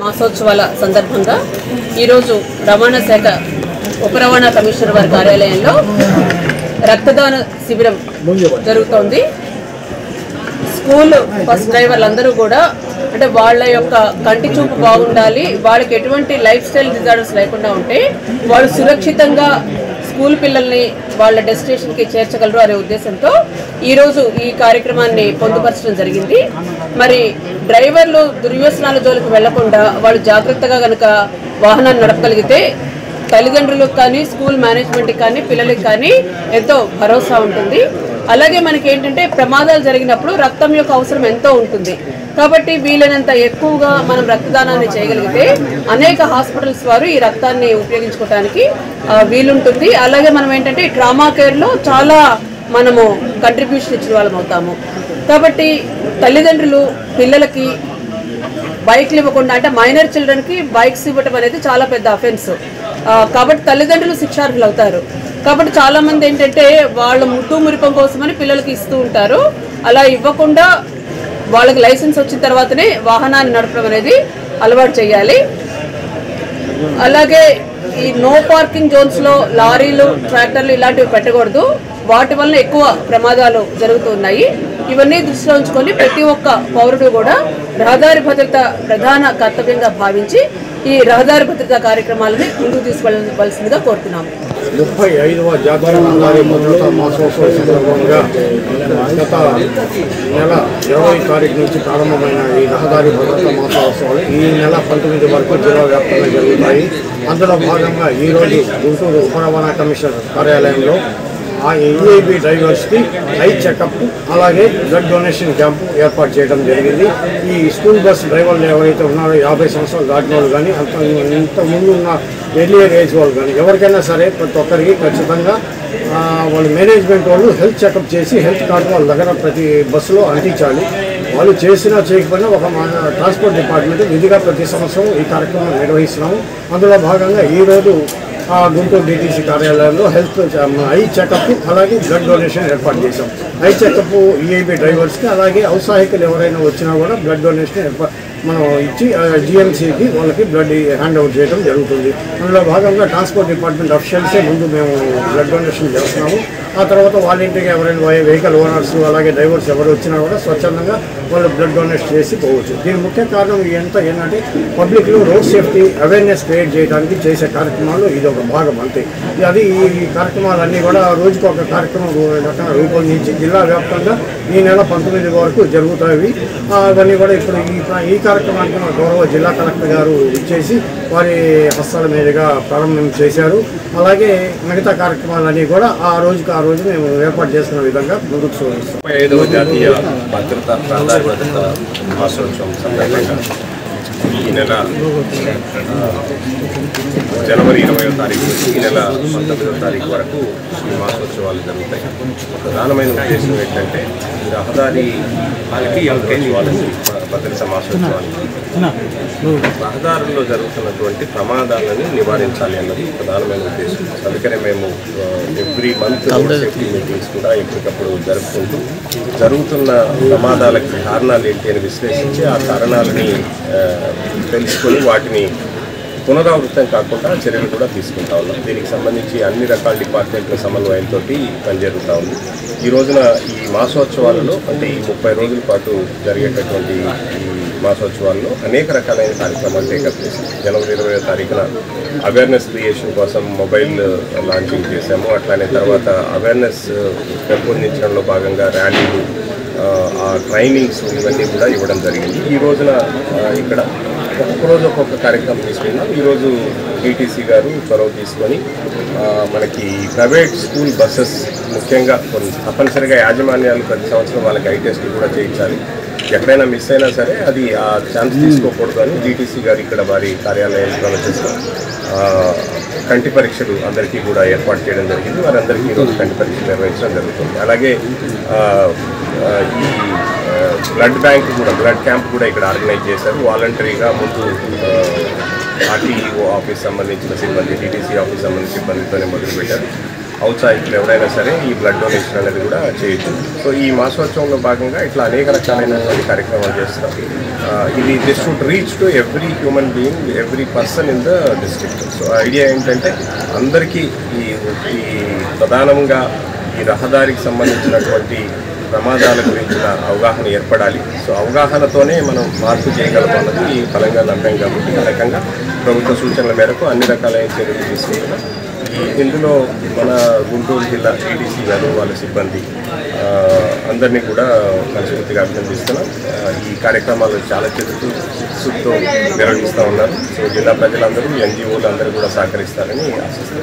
మాసోత్సవాల సందర్భంగా ఈరోజు రవాణా శాఖ ఉప రవాణా కమిషనర్ వారి కార్యాలయంలో రక్తదాన శిబిరం జరుగుతోంది. స్కూల్ బస్ డ్రైవర్లందరూ కూడా అంటే వాళ్ళ యొక్క కంటి చూపు బాగుండాలి, వాళ్ళకి ఎటువంటి లైఫ్ స్టైల్ డిజార్డర్స్ లేకుండా ఉంటే వాళ్ళు సురక్షితంగా స్కూల్ పిల్లల్ని వాళ్ళ డెస్టినేషన్కి చేర్చగలరు అనే ఉద్దేశంతో ఈరోజు ఈ కార్యక్రమాన్ని పొందుపరచడం జరిగింది. మరి డ్రైవర్లు దుర్వ్యసనాల జోలికి వెళ్లకుండా వాళ్ళు జాగ్రత్తగా కనుక వాహనాన్ని నడపగలిగితే తల్లిదండ్రులకు కానీ స్కూల్ మేనేజ్మెంట్కి కానీ పిల్లలకి కానీ ఎంతో భరోసా ఉంటుంది. అలాగే మనకి ఏంటంటే ప్రమాదాలు జరిగినప్పుడు రక్తం యొక్క అవసరం ఎంతో ఉంటుంది. కాబట్టి వీలైనంత ఎక్కువగా మనం రక్తదానాన్ని చేయగలిగితే అనేక హాస్పిటల్స్ వారు ఈ రక్తాన్ని ఉపయోగించుకోవడానికి వీలుంటుంది. అలాగే మనం ఏంటంటే ట్రామా కేర్లో చాలా మనము కంట్రిబ్యూషన్ ఇచ్చిన వాళ్ళం అవుతాము. కాబట్టి తల్లిదండ్రులు పిల్లలకి బైక్లు ఇవ్వకుండా అంటే మైనర్ చిల్డ్రన్కి బైక్స్ ఇవ్వటం అనేది చాలా పెద్ద అఫెన్స్. కాబట్టి తల్లిదండ్రులు శిక్షార్హులు అవుతారు. కాబట్టి చాలామంది ఏంటంటే వాళ్ళ ముద్దు మురిపం కోసమని పిల్లలకి ఇస్తూ ఉంటారు. అలా ఇవ్వకుండా వాళ్ళకి లైసెన్స్ వచ్చిన తర్వాతనే వాహనాన్ని నడపడం అనేది అలవాటు చేయాలి. అలాగే ఈ నో పార్కింగ్ జోన్స్లో లారీలు ట్రాక్టర్లు ఇలాంటివి పెట్టకూడదు. వాటి వల్ల ఎక్కువ ప్రమాదాలు జరుగుతున్నాయి. ఇవన్నీ దృష్టిలో ఉంచుకొని ప్రతి ఒక్క పౌరుడు కూడా రహదారి భద్రత ప్రధాన కర్తవ్యంగా భావించి ఈ రహదారి భద్రతా కార్యక్రమాలని ముందుకు తీసుకెళ్లవలసిందిగా కోరుతున్నాము. 35వ జాతీయ రహదారి భద్రతా మాసోత్సవం సందర్భంగా గత నెల 20 తారీఖు నుంచి ప్రారంభమైన ఈ రహదారి భద్రతా మాసోత్సవాలు ఈ నెల 19 వరకు జిల్లా వ్యాప్తంగా జరుగుతాయి. అందులో భాగంగా ఈరోజు గుంటూరు ఉప రవాణా కమిషనర్ కార్యాలయంలో ఆ ఈఏబీ డ్రైవర్స్కి ఐ చెకప్ అలాగే బ్లడ్ డొనేషన్ క్యాంపు ఏర్పాటు చేయడం జరిగింది. ఈ స్కూల్ బస్ డ్రైవర్లు ఎవరైతే ఉన్నారో 50 సంవత్సరాలు దాటిన వాళ్ళు కానీ ఇంతకుముందు ఉన్న ఎర్లియర్ ఏజ్ వాళ్ళు కానీ ఎవరికైనా సరే ప్రతి ఒక్కరికి ఖచ్చితంగా వాళ్ళ మేనేజ్మెంట్ వాళ్ళు హెల్త్ చెకప్ చేసి హెల్త్ కార్డు వాళ్ళ దగ్గర ప్రతి బస్సులో అందించాలి. వాళ్ళు చేసినా చేయకపోయినా ఒక ట్రాన్స్పోర్ట్ డిపార్ట్మెంట్ విధిగా ప్రతి సంవత్సరం ఈ కార్యక్రమం నిర్వహిస్తున్నాము. అందులో భాగంగా ఈరోజు గుంటూరు డిటిసి కార్యాలయంలో హెల్త్ ఐ చెకప్ అలాగే బ్లడ్ డొనేషన్ ఏర్పాటు చేశాం. ఐ చెకప్ ఈఐబీ డ్రైవర్స్కి అలాగే ఔత్సాహికులు ఎవరైనా వచ్చినా కూడా బ్లడ్ డొనేషన్ మనం ఇచ్చి జిఎంసీకి వాళ్ళకి బ్లడ్ హ్యాండ్ ఓవర్ చేయడం జరుగుతుంది. అందులో భాగంగా ట్రాన్స్పోర్ట్ డిపార్ట్మెంట్ అఫీషియల్సే ముందు మేము బ్లడ్ డొనేషన్ చేస్తున్నాము. ఆ తర్వాత వాళ్ళ ఇంటికి ఎవరైనా వెహికల్ ఓనర్స్ అలాగే డ్రైవర్స్ ఎవరు వచ్చినా కూడా స్వచ్ఛందంగా వాళ్ళు బ్లడ్ డొనేట్ చేసి పోవచ్చు. దీని ముఖ్య కారణం ఏంటంటే పబ్లిక్లో రోడ్ సేఫ్టీ అవేర్నెస్ క్రియేట్ చేయడానికి చేసే కార్యక్రమాలు ఇది ఒక భాగం అంతే. అది ఈ కార్యక్రమాలన్నీ కూడా రోజుకు ఒక కార్యక్రమం రకంగా రూపొందించి జిల్లా వ్యాప్తంగా ఈ నెల 19 వరకు జరుగుతాయి. అవన్నీ కూడా ఇప్పుడు ఈ కార్యక్రమానికి మన గౌరవ జిల్లా కలెక్టర్ గారు ఇచ్చేసి వారి హస్తాల మీదుగా ప్రారంభం చేశారు. అలాగే మిగతా కార్యక్రమాలన్నీ కూడా ఆ రోజు మేము ఏర్పాటు చేసుకున్న విధంగా ముందుకు సాగిస్తాం. 35వ జాతీయ భద్రతా రహదారి భద్రతా మాసోత్సవం సందర్భంగా ఈ నెల జనవరి 20వ తారీఖు నుంచి ఈ నెల 19వ తారీఖు వరకు ఈ మాసోత్సవాలు జరుగుతాయి. ప్రధానమైన ఉద్దేశం ఏంటంటే రహదారి వాళ్ళకి భద్రతా మాసోత్సవానికి రహదారుల్లో జరుగుతున్నటువంటి ప్రమాదాలను నివారించాలి అన్నది ప్రధానమైన ఉద్దేశం. అందుకనే మేము every month road safety meetings కూడా ఎప్పటికప్పుడు జరుపుకుంటూ జరుగుతున్న ప్రమాదాలకు కారణాలు ఏంటి అని విశ్లేషించి ఆ కారణాలని తెలుసుకొని వాటిని పునరావృతం కాకుండా చర్యలు కూడా తీసుకుంటా ఉన్నాం. దీనికి సంబంధించి అన్ని రకాల డిపార్ట్మెంట్ల సమన్వయంతో పని జరుగుతూ ఉంది. ఈ రోజున ఈ మాసోత్సవాలలో అంటే ఈ 30 రోజుల పాటు జరిగేటటువంటి ఈ మాసోత్సవాల్లో అనేక రకాలైన కార్యక్రమాలు టేకప్ చేశాం. జనవరి 20వ తారీఖున అవేర్నెస్ క్రియేషన్ కోసం మొబైల్ లాంచింగ్ చేశాము. అట్లానే తర్వాత అవేర్నెస్ పెంపొందించడంలో భాగంగా ర్యాలీలు ట్రైనింగ్స్ ఇవన్నీ కూడా ఇవ్వడం జరిగింది. ఈ రోజున ఇక్కడ ఒక్కొక్క రోజు ఒక్కొక్క కార్యక్రమం తీసుకున్నాం. ఈరోజు డిటీసీ గారు చొరవ తీసుకొని మనకి ప్రైవేట్ స్కూల్ బస్సెస్ ముఖ్యంగా తప్పనిసరిగా యాజమాన్యాలు ప్రతి సంవత్సరం వాళ్ళకి ఐ టెస్ట్లు కూడా చేయించాలి. ఎక్కడైనా మిస్ అయినా సరే అది ఆ ఛాన్స్ తీసుకోకూడదు అని డిటీసీ గారు ఇక్కడ వారి కార్యాలయంలో చేస్తారు. కంటి పరీక్షలు అందరికీ కూడా ఏర్పాటు చేయడం జరిగింది. వారందరికీ ఈరోజు కంటి పరీక్షలు నిర్వహించడం జరుగుతుంది. అలాగే ఈ బ్లడ్ బ్యాంక్ కూడా బ్లడ్ క్యాంప్ కూడా ఇక్కడ ఆర్గనైజ్ చేశారు. వాలంటరీగా ముందు ఆర్టీఓ ఆఫీస్ సంబంధించిన సిబ్బంది, టీటీసీ ఆఫీస్ సంబంధించిన సిబ్బందితోనే మొదలుపెట్టారు. ఔత్సాహికులు ఎవరైనా సరే ఈ బ్లడ్ డొనేషన్ అనేది కూడా చేయొచ్చు. సో ఈ మాసోత్సవంలో భాగంగా ఇట్లా అనేక రకాలైనటువంటి కార్యక్రమాలు చేస్తున్నాం. This should reach to every human being, every person in the district. So idea ఏంటంటే అందరికీ ఈ ప్రధానంగా ఈ రహదారికి సంబంధించినటువంటి ప్రమాదాల గురించిన అవగాహన ఏర్పడాలి. సో అవగాహనతోనే మనం మార్పు చేయగలం అన్నది ఈ బలంగా నమ్మాం కాబట్టి ఆ రకంగా ప్రభుత్వ సూచనల మేరకు అన్ని రకాలైన చర్యలు తీసుకుంటున్నాం. ఇందులో మన గుంటూరు జిల్లా టీటీసీ గారు వాళ్ళ సిబ్బంది అందరినీ కూడా మనస్ఫూర్తిగా అభినందిస్తున్నాం. ఈ కార్యక్రమాలు చాలా చిత్తశుద్ధితో నిర్వహిస్తూ ఉన్నారు. సో జిల్లా ప్రజలందరూ, ఎన్జిఓలు అందరూ కూడా సహకరిస్తారని ఆశిస్తున్నాం.